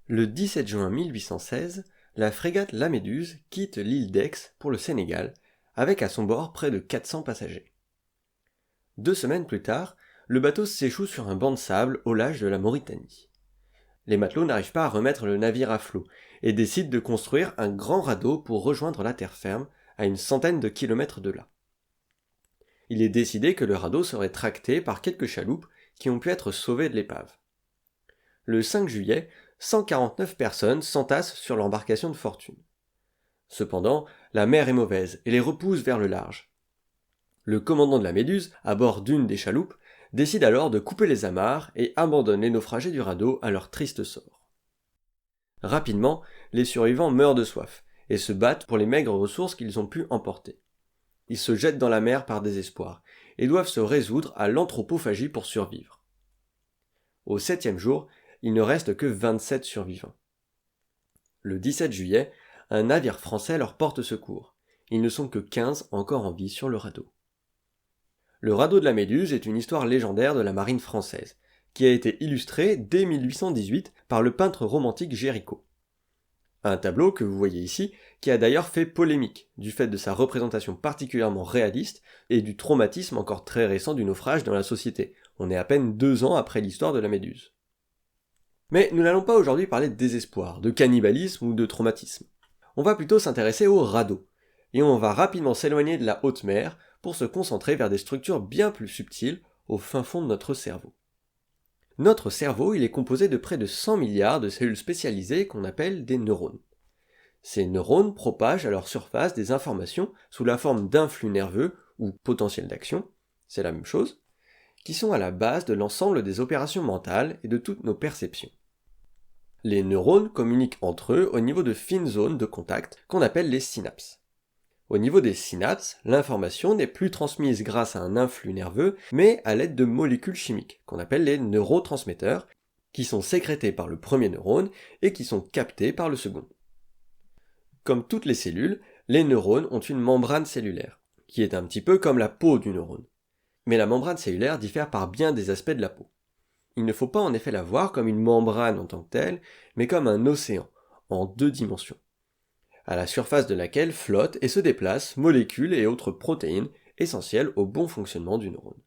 Le 17 juin 1816, la frégate La Méduse quitte l'île d'Aix pour le Sénégal, avec à son bord près de 400 passagers. 2 semaines plus tard, le bateau s'échoue sur un banc de sable au large de la Mauritanie. Les matelots n'arrivent pas à remettre le navire à flot et décident de construire un grand radeau pour rejoindre la terre ferme, à une centaine de kilomètres de là. Il est décidé que le radeau serait tracté par quelques chaloupes qui ont pu être sauvées de l'épave. Le 5 juillet, 149 personnes s'entassent sur l'embarcation de fortune. Cependant, la mer est mauvaise et les repousse vers le large. Le commandant de la Méduse, à bord d'une des chaloupes, décide alors de couper les amarres et abandonne les naufragés du radeau à leur triste sort. Rapidement, les survivants meurent de soif et se battent pour les maigres ressources qu'ils ont pu emporter. Ils se jettent dans la mer par désespoir et doivent se résoudre à l'anthropophagie pour survivre. Au 7e jour, il ne reste que 27 survivants. Le 17 juillet, un navire français leur porte secours. Ils ne sont que 15 encore en vie sur le radeau. Le radeau de la Méduse est une histoire légendaire de la marine française, qui a été illustrée dès 1818 par le peintre romantique Géricault. Un tableau que vous voyez ici, qui a d'ailleurs fait polémique, du fait de sa représentation particulièrement réaliste et du traumatisme encore très récent du naufrage dans la société. On est à peine 2 ans après l'histoire de la Méduse. Mais nous n'allons pas aujourd'hui parler de désespoir, de cannibalisme ou de traumatisme. On va plutôt s'intéresser au radeau, et on va rapidement s'éloigner de la haute mer pour se concentrer vers des structures bien plus subtiles au fin fond de notre cerveau. Notre cerveau, il est composé de près de 100 milliards de cellules spécialisées qu'on appelle des neurones. Ces neurones propagent à leur surface des informations sous la forme d'influx nerveux ou potentiels d'action, c'est la même chose, qui sont à la base de l'ensemble des opérations mentales et de toutes nos perceptions. Les neurones communiquent entre eux au niveau de fines zones de contact qu'on appelle les synapses. Au niveau des synapses, l'information n'est plus transmise grâce à un influx nerveux, mais à l'aide de molécules chimiques, qu'on appelle les neurotransmetteurs, qui sont sécrétés par le premier neurone et qui sont captés par le second. Comme toutes les cellules, les neurones ont une membrane cellulaire, qui est un petit peu comme la peau du neurone. Mais la membrane cellulaire diffère par bien des aspects de la peau. Il ne faut pas en effet la voir comme une membrane en tant que telle, mais comme un océan, en 2 dimensions, à la surface de laquelle flottent et se déplacent molécules et autres protéines essentielles au bon fonctionnement du neurone.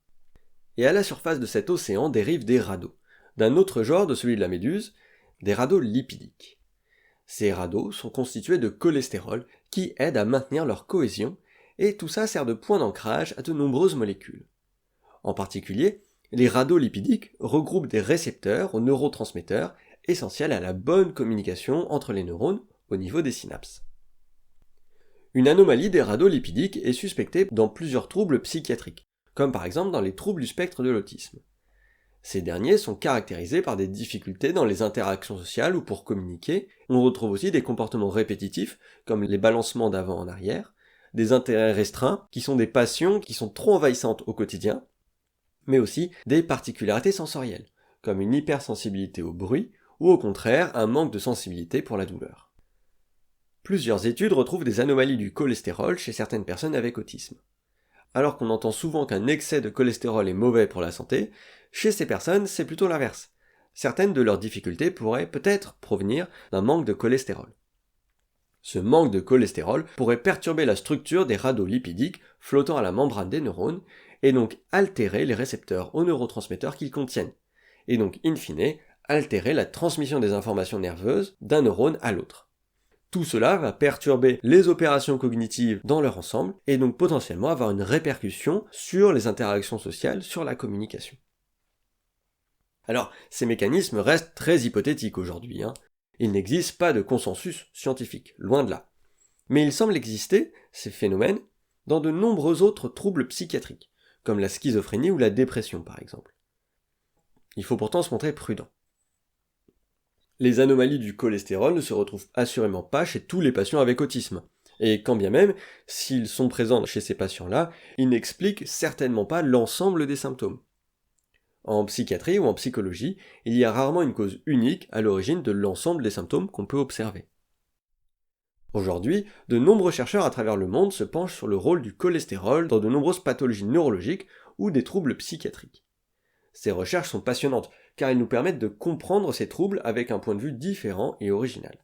Et à la surface de cet océan dérivent des radeaux, d'un autre genre de celui de la Méduse, des radeaux lipidiques. Ces radeaux sont constitués de cholestérol qui aident à maintenir leur cohésion, et tout ça sert de point d'ancrage à de nombreuses molécules. En particulier, les radeaux lipidiques regroupent des récepteurs aux neurotransmetteurs essentiels à la bonne communication entre les neurones au niveau des synapses. Une anomalie des radeaux lipidiques est suspectée dans plusieurs troubles psychiatriques, comme par exemple dans les troubles du spectre de l'autisme. Ces derniers sont caractérisés par des difficultés dans les interactions sociales ou pour communiquer. On retrouve aussi des comportements répétitifs, comme les balancements d'avant en arrière, des intérêts restreints, qui sont des passions qui sont trop envahissantes au quotidien, mais aussi des particularités sensorielles, comme une hypersensibilité au bruit, ou au contraire un manque de sensibilité pour la douleur. Plusieurs études retrouvent des anomalies du cholestérol chez certaines personnes avec autisme. Alors qu'on entend souvent qu'un excès de cholestérol est mauvais pour la santé, chez ces personnes c'est plutôt l'inverse. Certaines de leurs difficultés pourraient peut-être provenir d'un manque de cholestérol. Ce manque de cholestérol pourrait perturber la structure des radeaux lipidiques flottant à la membrane des neurones, et donc altérer les récepteurs aux neurotransmetteurs qu'ils contiennent, et donc in fine altérer la transmission des informations nerveuses d'un neurone à l'autre. Tout cela va perturber les opérations cognitives dans leur ensemble, et donc potentiellement avoir une répercussion sur les interactions sociales, sur la communication. Alors, ces mécanismes restent très hypothétiques aujourd'hui, Il n'existe pas de consensus scientifique, loin de là. Mais il semble exister, ces phénomènes, dans de nombreux autres troubles psychiatriques, comme la schizophrénie ou la dépression par exemple. Il faut pourtant se montrer prudent. Les anomalies du cholestérol ne se retrouvent assurément pas chez tous les patients avec autisme, et quand bien même, s'ils sont présents chez ces patients-là, ils n'expliquent certainement pas l'ensemble des symptômes. En psychiatrie ou en psychologie, il y a rarement une cause unique à l'origine de l'ensemble des symptômes qu'on peut observer. Aujourd'hui, de nombreux chercheurs à travers le monde se penchent sur le rôle du cholestérol dans de nombreuses pathologies neurologiques ou des troubles psychiatriques. Ces recherches sont passionnantes, car elles nous permettent de comprendre ces troubles avec un point de vue différent et original.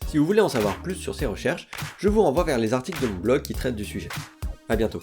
Si vous voulez en savoir plus sur ces recherches, je vous renvoie vers les articles de mon blog qui traitent du sujet. À bientôt.